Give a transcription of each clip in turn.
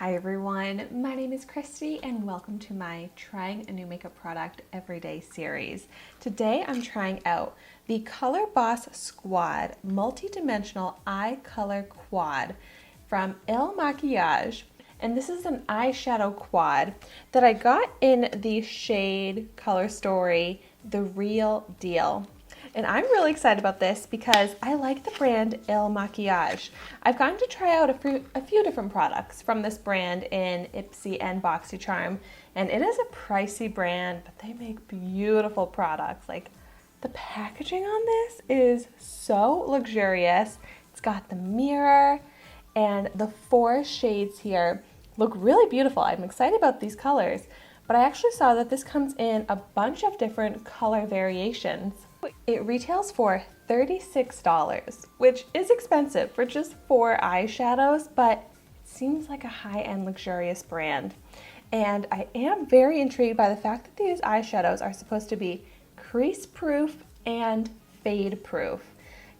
Hi everyone, my name is Christy and welcome to my Trying a New Makeup Product Everyday series. Today I'm trying out the Color Boss Squad Multi-Dimensional Eye Color Quad from Makiage. And this is an eyeshadow quad that I got in the shade Color Story, The Real Deal. And I'm really excited about this because I like the brand Makiage. I've gotten to try out a few different products from this brand in Ipsy and BoxyCharm, and it is a pricey brand, but they make beautiful products. Like, the packaging on this is so luxurious. It's got the mirror, and the 4 shades here look really beautiful. I'm excited about these colors, but I actually saw that this comes in a bunch of different color variations. It retails for $36, which is expensive for just 4 eyeshadows, but it seems like a high-end luxurious brand. And I am very intrigued by the fact that these eyeshadows are supposed to be crease-proof and fade-proof.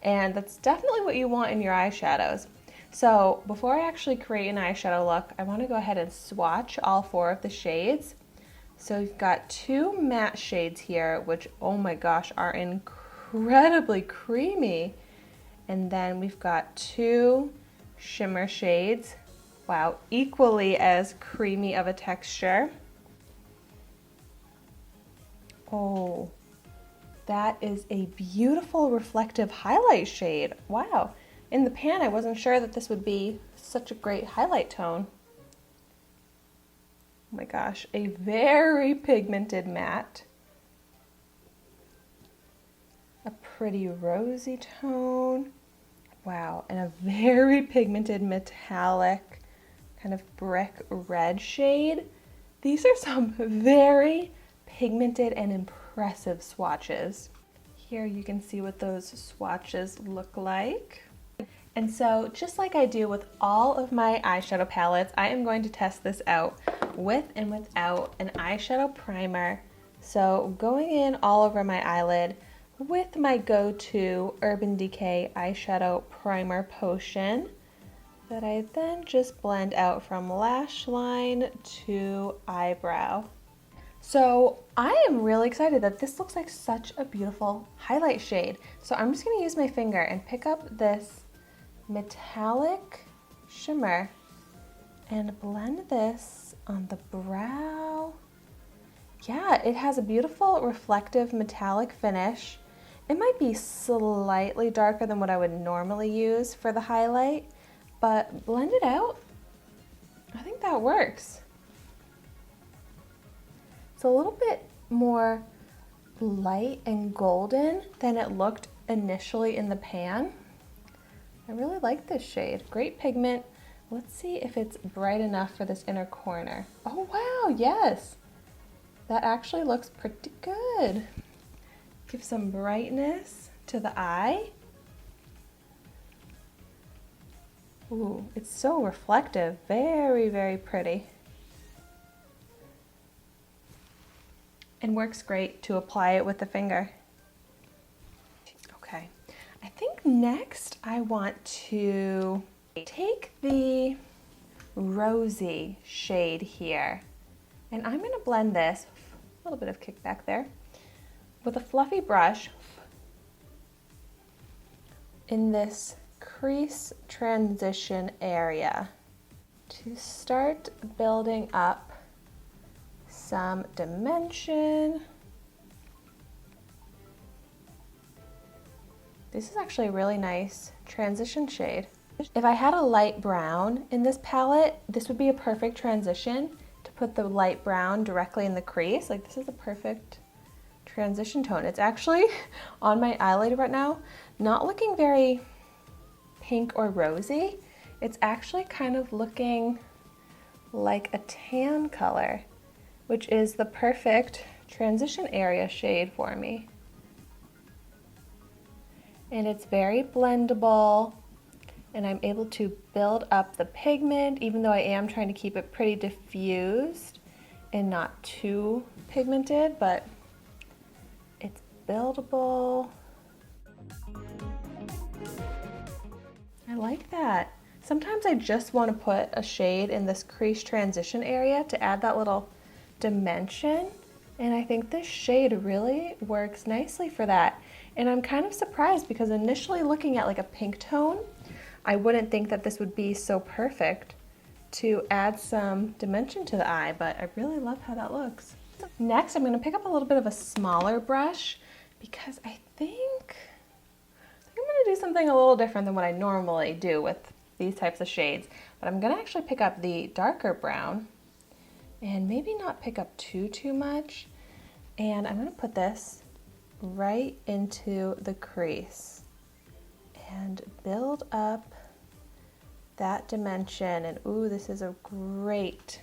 And that's definitely what you want in your eyeshadows. So before I actually create an eyeshadow look, I want to go ahead and swatch all 4 of the shades. So we've got 2 matte shades here, which, oh my gosh, are incredibly creamy. And then we've got 2 shimmer shades. Wow, equally as creamy of a texture. Oh, that is a beautiful reflective highlight shade. Wow, in the pan I wasn't sure that this would be such a great highlight tone. Oh my gosh, a very pigmented matte. A pretty rosy tone. Wow, and a very pigmented metallic kind of brick red shade. These are some very pigmented and impressive swatches. Here you can see what those swatches look like. And so, just like I do with all of my eyeshadow palettes, I am going to test this out with and without an eyeshadow primer. So going in all over my eyelid with my go-to Urban Decay eyeshadow primer potion that I then just blend out from lash line to eyebrow. So I am really excited that this looks like such a beautiful highlight shade. So I'm just going to use my finger and pick up this metallic shimmer and blend this on the brow. Yeah, it has a beautiful reflective metallic finish. It might be slightly darker than what I would normally use for the highlight, but blend it out. I think that works. It's a little bit more light and golden than it looked initially in the pan. I really like this shade. Great pigment. Let's see if it's bright enough for this inner corner. Oh wow, yes. That actually looks pretty good. Give some brightness to the eye. Ooh, it's so reflective. Very, very pretty. And works great to apply it with the finger. Okay. I think next I want to take the rosy shade here, and I'm going to blend this, a little bit of kickback there, with a fluffy brush in this crease transition area to start building up some dimension. This is actually a really nice transition shade. If I had a light brown in this palette, this would be a perfect transition to put the light brown directly in the crease. Like, this is a perfect transition tone. It's actually on my eyelid right now, not looking very pink or rosy. It's actually kind of looking like a tan color, which is the perfect transition area shade for me. And it's very blendable, and I'm able to build up the pigment, even though I am trying to keep it pretty diffused and not too pigmented, but it's buildable. I like that. Sometimes I just want to put a shade in this crease transition area to add that little dimension, and I think this shade really works nicely for that. And I'm kind of surprised because initially looking at like a pink tone, I wouldn't think that this would be so perfect to add some dimension to the eye, but I really love how that looks. Next, I'm going to pick up a little bit of a smaller brush because I think I'm going to do something a little different than what I normally do with these types of shades. But I'm going to actually pick up the darker brown and maybe not pick up too much. And I'm going to put this right into the crease and build up that dimension. And ooh, this is a great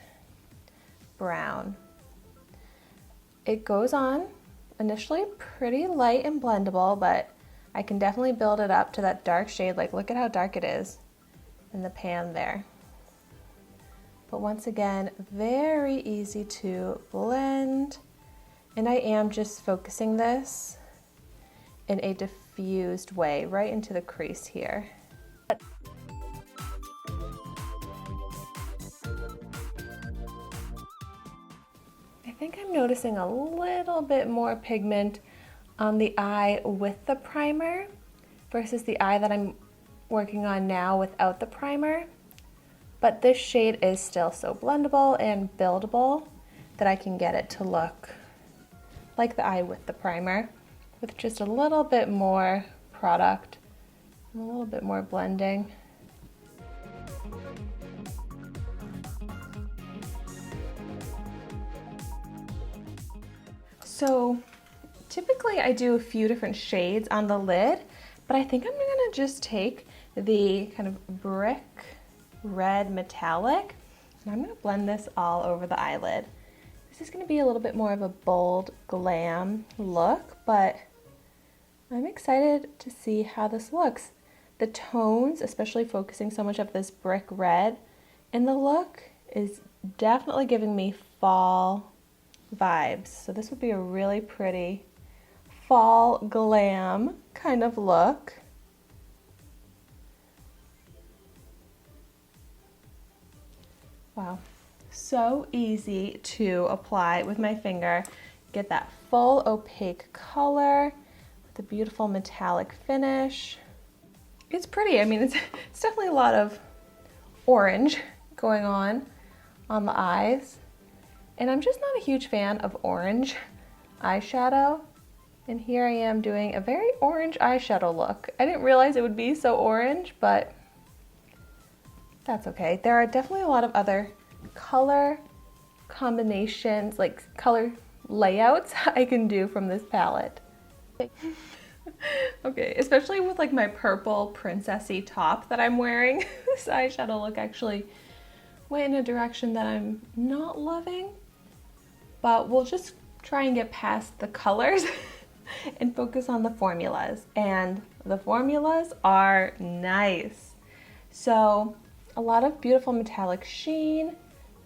brown. It goes on initially pretty light and blendable, but I can definitely build it up to that dark shade. Like, look at how dark it is in the pan there. But once again, very easy to blend. And I am just focusing this in a diffused way right into the crease here. I think I'm noticing a little bit more pigment on the eye with the primer versus the eye that I'm working on now without the primer. But this shade is still so blendable and buildable that I can get it to look like the eye with the primer with just a little bit more product and a little bit more blending. So typically I do a few different shades on the lid, but I think I'm gonna just take the kind of brick red metallic and I'm gonna blend this all over the eyelid. This is gonna be a little bit more of a bold glam look, but I'm excited to see how this looks. The tones, especially focusing so much of this brick red in the look, is definitely giving me fall vibes. So this would be a really pretty fall glam kind of look. Wow, so easy to apply with my finger. Get that full opaque color with a beautiful metallic finish. It's pretty. I mean, it's definitely a lot of orange going on the eyes. And I'm just not a huge fan of orange eyeshadow. And here I am doing a very orange eyeshadow look. I didn't realize it would be so orange, but that's okay. There are definitely a lot of other color combinations, like color layouts I can do from this palette. Okay, especially with like my purple princessy top that I'm wearing. This eyeshadow look actually went in a direction that I'm not loving. But we'll just try and get past the colors and focus on the formulas. And the formulas are nice. So a lot of beautiful metallic sheen,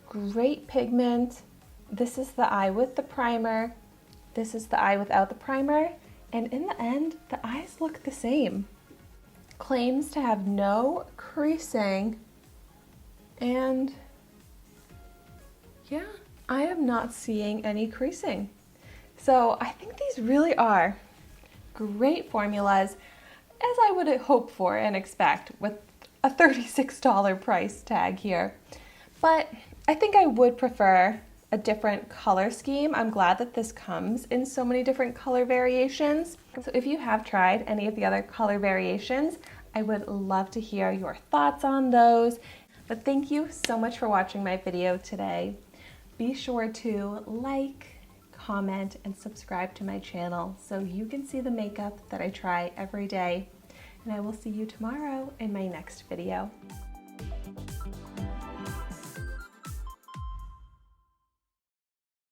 great pigment. This is the eye with the primer. This is the eye without the primer. And in the end, the eyes look the same. Claims to have no creasing. And yeah, I am not seeing any creasing. So I think these really are great formulas, as I would hope for and expect with a $36 price tag here. But I think I would prefer a different color scheme. I'm glad that this comes in so many different color variations. So if you have tried any of the other color variations, I would love to hear your thoughts on those. But thank you so much for watching my video today. Be sure to like, comment, and subscribe to my channel so you can see the makeup that I try every day. And I will see you tomorrow in my next video.